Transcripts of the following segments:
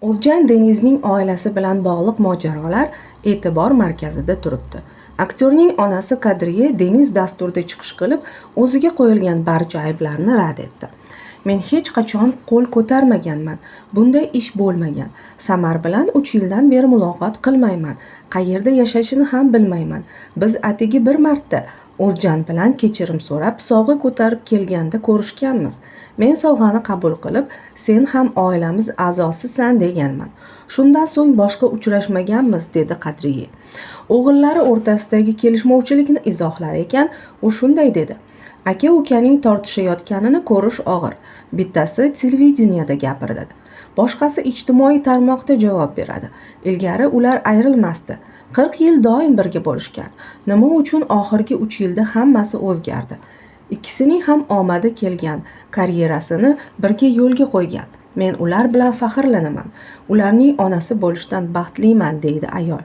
O'zjan Denizning oilasi bilan bog'liq mojarolar e'tibor markazida turibdi. Aktyorning onasi Kadriye Deniz dasturda chiqish qilib, o'ziga qo'yilgan barcha ayblarni rad etdi. Men hech qachon qo'l ko'tarmaganman. Bunday ish bo'lmagan. Samar bilan 3 yildan beri muloqot qilmayman. Qayerda yashashini ham bilmayman. Biz atigi bir marta O'zjan bilan kechirim so'rab, sovg'a ko'tarib kelganda ko'rishganmiz. Men sovg'ani qabul qilib, sen ham oilamiz a'zosisan deganman. Shundan so'ng boshqa uchrashmaganmiz, dedi Qadriye. O'g'illari o'rtasidagi kelishmovchilikni izohlar ekan, u shunday dedi: aka-ukaning tortishayotganini ko'rish og'ir. Bittasi televideniyada gapiradi, boshqasi ijtimoiy tarmoqda javob beradi. Ilgari ular ayrilmasdi. 40 yil doim birga bo'lishgan. Nima uchun oxirgi 3 yilda hammasi o'zgardi? Ikkisining ham omadi kelgan, karyerasini birga yo'lga qo'ygan. Men ular bilan faxrlanaman. Ularning onasi bo'lishdan baxtliman, deydi ayol.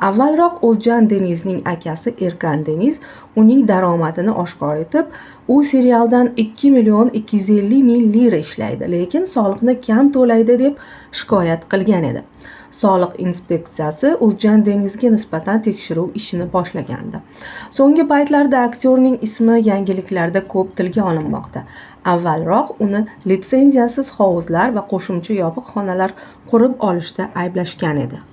Avvalroq O'zjan Denizning akasi Erkan Deniz uning daromadini oshkor etib, u serialdan 2 million 250 ming lira ishlaydi, lekin soliqni kam to'laydi deb shikoyat qilgan edi. Soliq inspeksiyasi O'zjan Denizga nisbatan tekshiruv ishini boshlagandi. So'nggi paytlarda aktyorning ismi yangiliklarda ko'p tilga olinmoqda. Avvalroq uni litsenziyasiz hovuzlar va qo'shimcha yopiq xonalar qurib olishda ayblashgan edi.